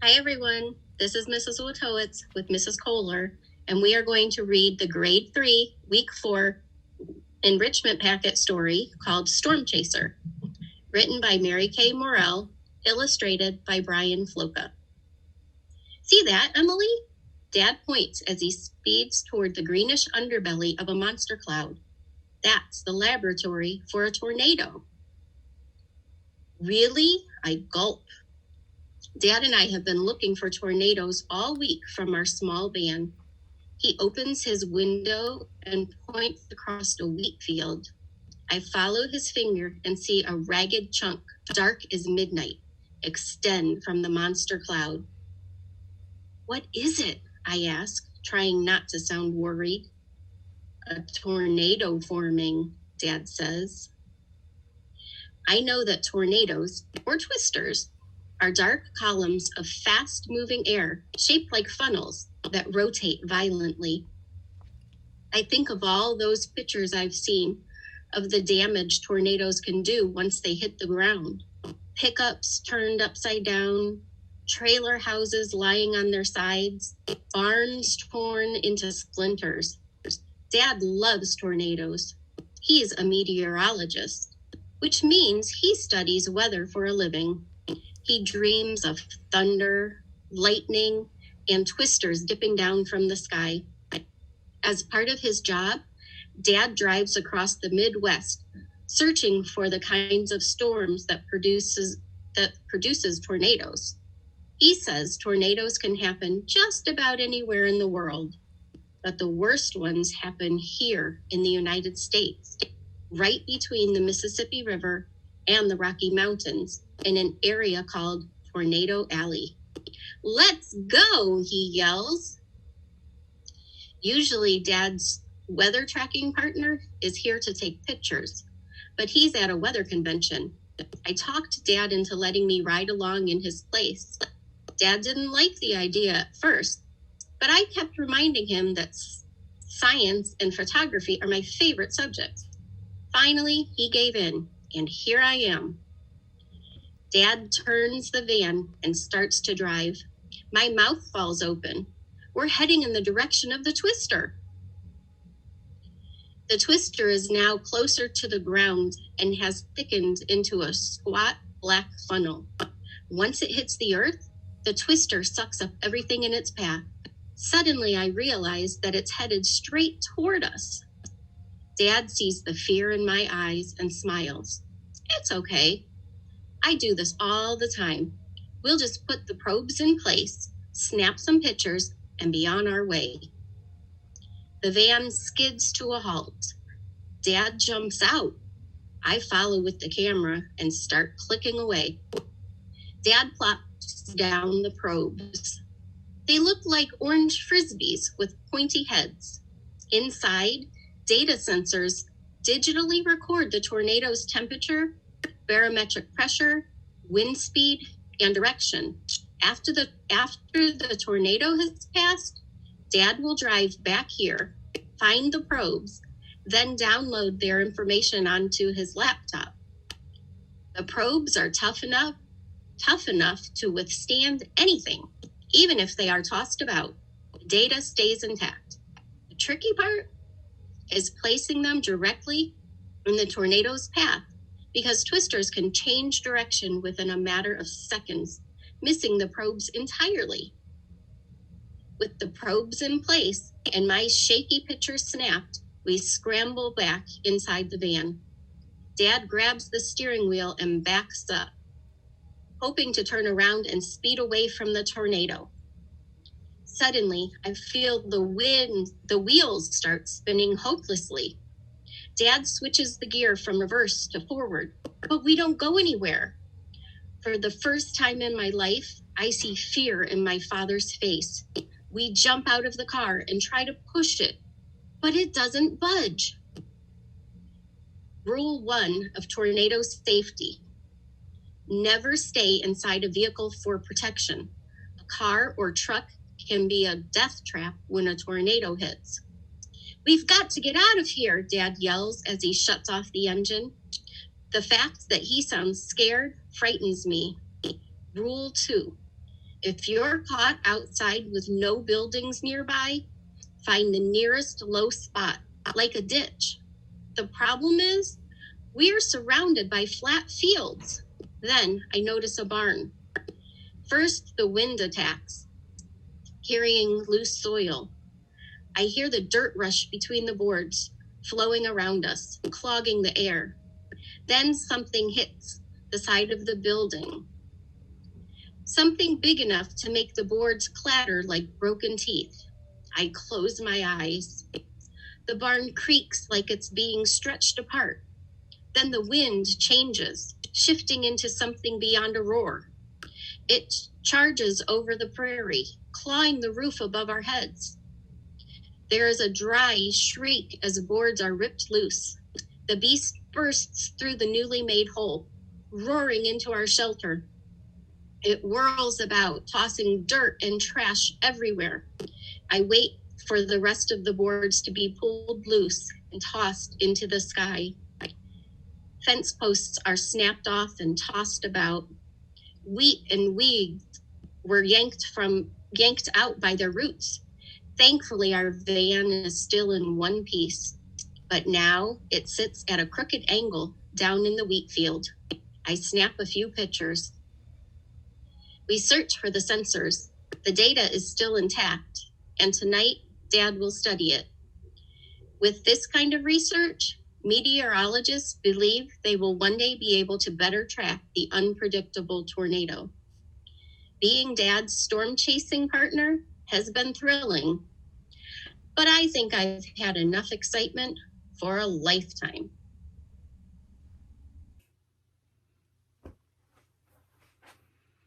Hi, everyone. This is Mrs. Wojtowicz with Mrs. Kohler, and we are going to read the Grade 3, Week 4 Enrichment Packet story called Storm Chaser, written by Mary Kay Morrell, illustrated by Brian Floca. See that, Emily? Dad points as he speeds toward the greenish underbelly of a monster cloud. That's the laboratory for a tornado. Really? I gulp. Dad and I have been looking for tornadoes all week from our small van. He opens his window and points across a wheat field. I follow his finger and see a ragged chunk, dark as midnight, extend from the monster cloud. What is it? I ask, trying not to sound worried. A tornado forming, Dad says. I know that tornadoes, or twisters, are dark columns of fast-moving air shaped like funnels that rotate violently. I think of all those pictures I've seen of the damage tornadoes can do once they hit the ground. Pickups turned upside down, trailer houses lying on their sides, barns torn into splinters. Dad loves tornadoes. He's a meteorologist, which means he studies weather for a living. He dreams of thunder, lightning, and twisters dipping down from the sky. As part of his job, Dad drives across the Midwest, searching for the kinds of storms that produces tornadoes. He says tornadoes can happen just about anywhere in the world, but the worst ones happen here in the United States, right between the Mississippi River and the Rocky Mountains, in an area called Tornado Alley. Let's go, he yells. Usually Dad's weather tracking partner is here to take pictures, but he's at a weather convention. I talked Dad into letting me ride along in his place. Dad didn't like the idea at first, but I kept reminding him that science and photography are my favorite subjects. Finally, he gave in, and here I am. Dad turns the van and starts to drive. My mouth falls open. We're heading in the direction of the twister. The twister is now closer to the ground and has thickened into a squat black funnel. Once it hits the earth, the twister sucks up everything in its path. Suddenly, I realize that it's headed straight toward us. Dad sees the fear in my eyes and smiles. It's okay. I do this all the time. We'll just put the probes in place, snap some pictures, and be on our way. The van skids to a halt. Dad jumps out. I follow with the camera and start clicking away. Dad plops down the probes. They look like orange frisbees with pointy heads. Inside, data sensors digitally record the tornado's temperature, barometric pressure, wind speed, and direction. After the tornado has passed, Dad will drive back here, find the probes, then download their information onto his laptop. The probes are tough enough to withstand anything, even if they are tossed about. The data stays intact. The tricky part is placing them directly in the tornado's path, because twisters can change direction within a matter of seconds, missing the probes entirely. With the probes in place and my shaky picture snapped, we scramble back inside the van. Dad grabs the steering wheel and backs up, hoping to turn around and speed away from the tornado. Suddenly, I feel the wheels start spinning hopelessly. Dad switches the gear from reverse to forward, but we don't go anywhere. For the first time in my life, I see fear in my father's face. We jump out of the car and try to push it, but it doesn't budge. Rule 1 of tornado safety: never stay inside a vehicle for protection. A car or truck can be a death trap when a tornado hits. We've got to get out of here, Dad yells as he shuts off the engine. The fact that he sounds scared frightens me. Rule 2: If you're caught outside with no buildings nearby, find the nearest low spot, like a ditch. The problem is, we're surrounded by flat fields. Then I notice a barn. First, the wind attacks, carrying loose soil. I hear the dirt rush between the boards, flowing around us, clogging the air. Then something hits the side of the building. Something big enough to make the boards clatter like broken teeth. I close my eyes. The barn creaks like it's being stretched apart. Then the wind changes, shifting into something beyond a roar. It charges over the prairie, clawing the roof above our heads. There is a dry shriek as boards are ripped loose. The beast bursts through the newly made hole, roaring into our shelter. It whirls about, tossing dirt and trash everywhere. I wait for the rest of the boards to be pulled loose and tossed into the sky. Fence posts are snapped off and tossed about. Wheat and weeds were yanked out by their roots. Thankfully, our van is still in one piece, but now it sits at a crooked angle down in the wheat field. I snap a few pictures. We search for the sensors. The data is still intact, and tonight, Dad will study it. With this kind of research, meteorologists believe they will one day be able to better track the unpredictable tornado. Being Dad's storm chasing partner has been thrilling, but I think I've had enough excitement for a lifetime.